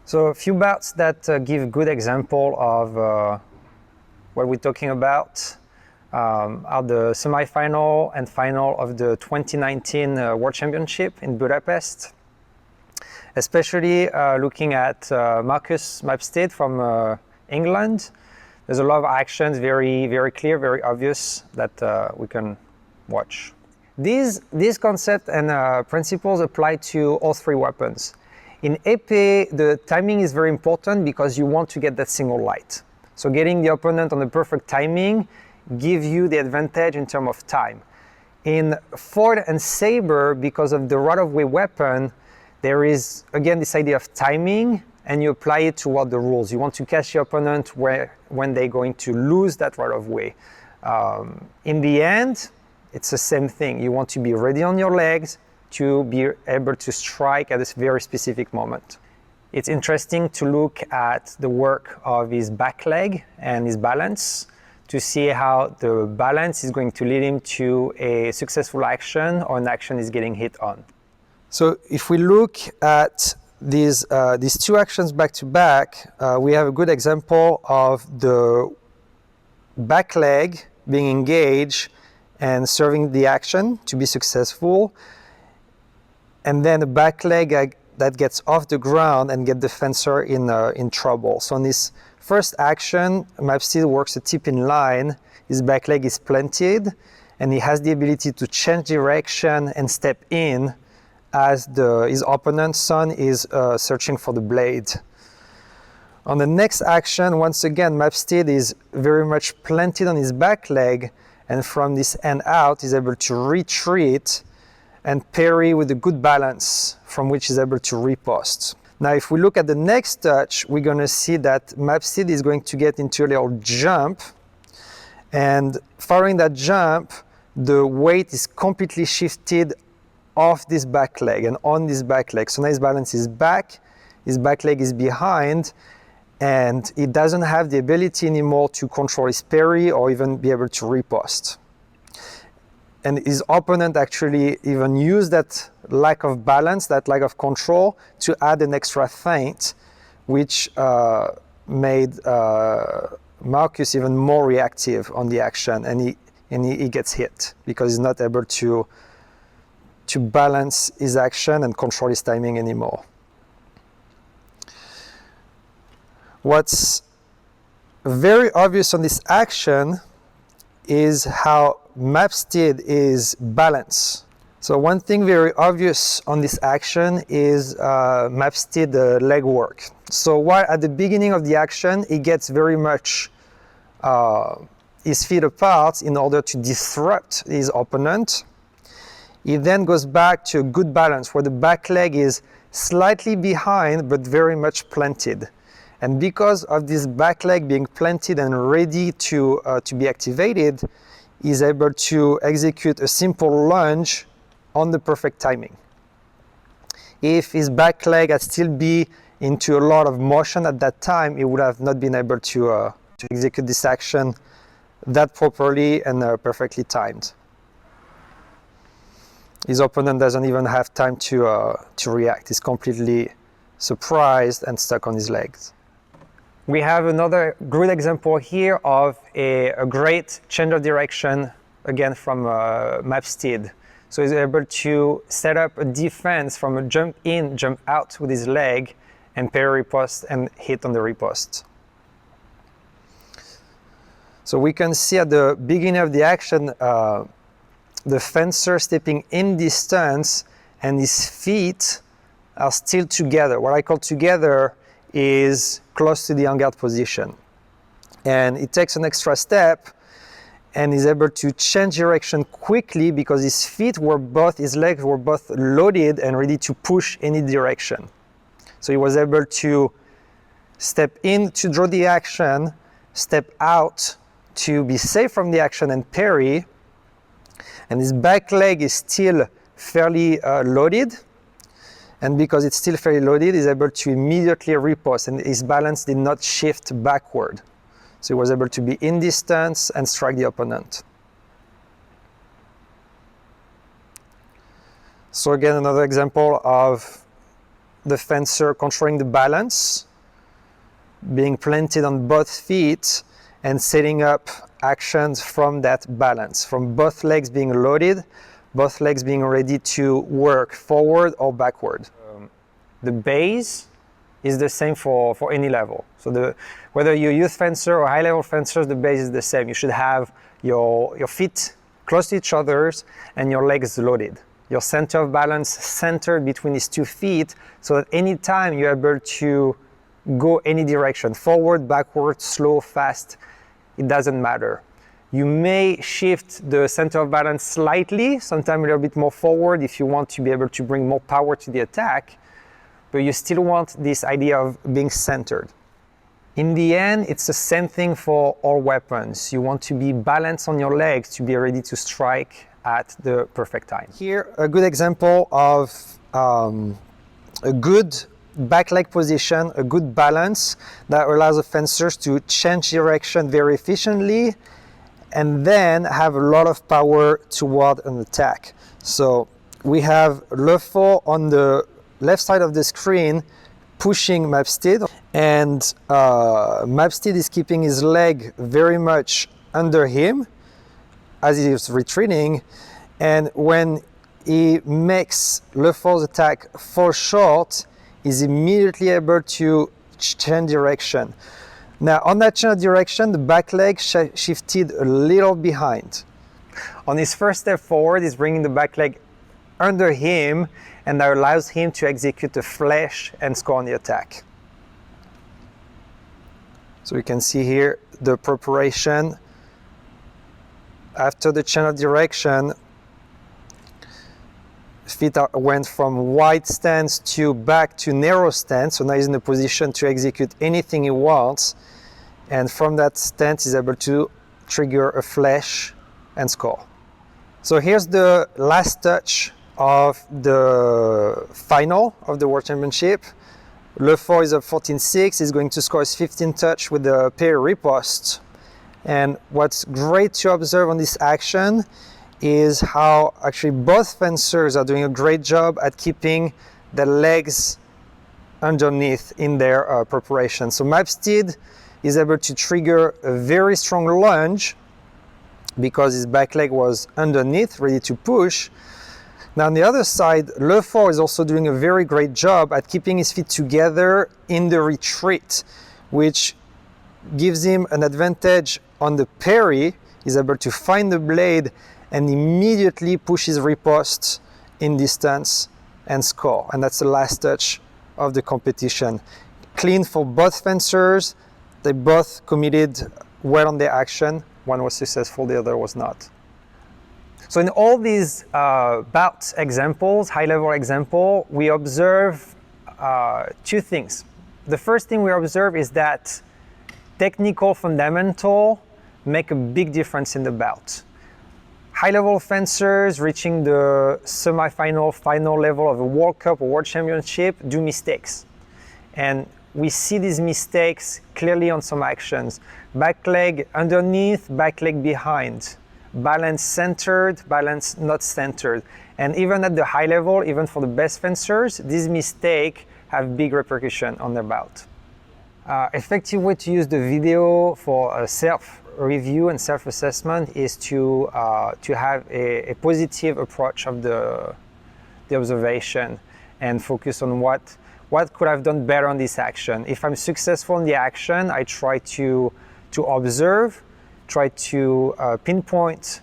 So a few bouts that give good example of what we're talking about are the semi-final and final of the 2019 World Championship in Budapest. Especially looking at Marcus Mapstead from England. There's a lot of actions, very clear, very obvious that we can watch. These concepts and principles apply to all three weapons. In epee, the timing is very important because you want to get that single light. So getting the opponent on the perfect timing gives you the advantage in terms of time. In sword and saber, because of the right-of-way weapon, there is again this idea of timing, and you apply it toward the rules. You want to catch your opponent when they're going to lose that right-of-way. In the end, it's the same thing. You want to be ready on your legs to be able to strike at this very specific moment. It's interesting to look at the work of his back leg and his balance to see how the balance is going to lead him to a successful action or an action he's getting hit on. So if we look at these two actions back to back, we have a good example of the back leg being engaged and serving the action to be successful, and then the back leg that gets off the ground and get the fencer in trouble. So on this first action, Mapstead works a tip in line, his back leg is planted, and he has the ability to change direction and step in as his opponent's son is searching for the blade. On the next action, once again, Mapstead is very much planted on his back leg, and from this end out, is able to retreat and parry with a good balance from which he's able to riposte. Now, if we look at the next touch, we're going to see that Mapstead is going to get into a little jump, and following that jump, the weight is completely shifted off this back leg and on this back leg. So now his balance is back, his back leg is behind, and he doesn't have the ability anymore to control his parry or even be able to riposte. And his opponent actually even used that lack of balance, that lack of control, to add an extra feint, which made Marcus even more reactive on the action, and he gets hit because he's not able to balance his action and control his timing anymore. What's very obvious on this action is how Mapstead is balanced. So one thing very obvious on this action is Mapstead leg work. So while at the beginning of the action, he gets very much his feet apart in order to disrupt his opponent, he then goes back to a good balance where the back leg is slightly behind but very much planted. And because of this back leg being planted and ready to be activated, he's able to execute a simple lunge on the perfect timing. If his back leg had still been into a lot of motion at that time, he would have not been able to execute this action that properly and perfectly timed. His opponent doesn't even have time to react. He's completely surprised and stuck on his legs. We have another good example here of a great change of direction, again from Mapstead. So he's able to set up a defense from a jump in, jump out with his leg, and parry riposte and hit on the riposte. So we can see at the beginning of the action, the fencer stepping in distance and his feet are still together. What I call together is close to the en-garde position. And he takes an extra step and is able to change direction quickly because his legs were both loaded and ready to push any direction. So he was able to step in to draw the action, step out to be safe from the action and parry, and his back leg is still fairly loaded. And because it's still fairly loaded, he's able to immediately riposte, and his balance did not shift backward. So he was able to be in distance and strike the opponent. So again, another example of the fencer controlling the balance, being planted on both feet, and setting up actions from that balance, from both legs being loaded, both legs being ready to work forward or backward. The base is the same for any level. So whether you're a youth fencer or high-level fencers, the base is the same. You should have your feet close to each other and your legs loaded. Your center of balance centered between these 2 feet, so that any time you're able to go any direction, forward, backward, slow, fast, it doesn't matter. You may shift the center of balance slightly, sometimes a little bit more forward if you want to be able to bring more power to the attack, but you still want this idea of being centered. In the end, it's the same thing for all weapons. You want to be balanced on your legs to be ready to strike at the perfect time. Here, a good example of a good back leg position, a good balance that allows the fencers to change direction very efficiently and then have a lot of power toward an attack. So we have Lefort on the left side of the screen pushing Mapstead, and Mapstead is keeping his leg very much under him as he is retreating, and when he makes Lefort's attack fall short, is immediately able to change direction. Now on that change of direction, the back leg shifted a little behind. On his first step forward, he's bringing the back leg under him, and that allows him to execute a flash and score on the attack. So you can see here the preparation. After the change of direction, feet went from wide stance to back to narrow stance, so now he's in a position to execute anything he wants, and from that stance he's able to trigger a flash and score. So here's the last touch of the final of the World Championship. Lefort is up 14-6, he's going to score his 15th touch with the epee riposte. And what's great to observe on this action is how actually both fencers are doing a great job at keeping the legs underneath in their preparation. So Mapstead is able to trigger a very strong lunge because his back leg was underneath, ready to push. Now on the other side, Lefort is also doing a very great job at keeping his feet together in the retreat, which gives him an advantage on the parry. He's able to find the blade and immediately push his riposte in distance and score. And that's the last touch of the competition. Clean for both fencers. They both committed well on their action. One was successful, the other was not. So in all these bout examples, high-level example, we observe 2 things. The first thing we observe is that technical fundamental make a big difference in the bout. High-level fencers reaching the semi-final, final level of a World Cup or World Championship do mistakes. And we see these mistakes clearly on some actions. Back leg underneath, back leg behind. Balance centered, balance not centered. And even at the high level, even for the best fencers, these mistakes have big repercussion on their bout. Effective way to use the video for a self-review and self-assessment is to have a positive approach of the observation and focus on what could I have done better on this action. If I'm successful in the action, I try to observe, try to pinpoint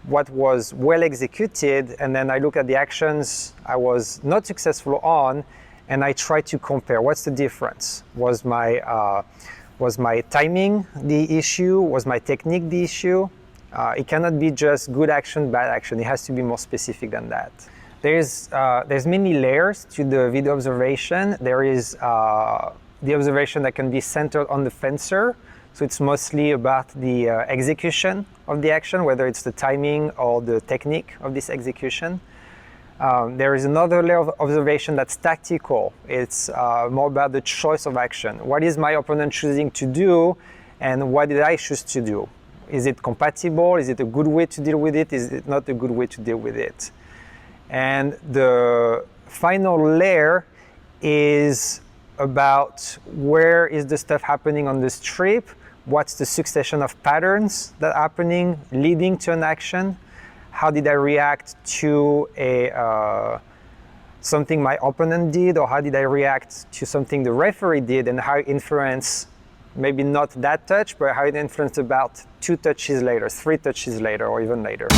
what was well executed, and then I look at the actions I was not successful on, and I try to compare. What's the difference? Was my timing the issue? Was my technique the issue? It cannot be just good action, bad action. It has to be more specific than that. There's many layers to the video observation. There is the observation that can be centered on the fencer. So it's mostly about the execution of the action, whether it's the timing or the technique of this execution. There is another layer of observation that's tactical. It's more about the choice of action. What is my opponent choosing to do, and what did I choose to do? Is it compatible? Is it a good way to deal with it? Is it not a good way to deal with it? And the final layer is about where is the stuff happening on the strip, what's the succession of patterns that are happening leading to an action, how did I react to something my opponent did, or how did I react to something the referee did, and how it influenced maybe not that touch, but how it influenced about 2 touches later, 3 touches later, or even later.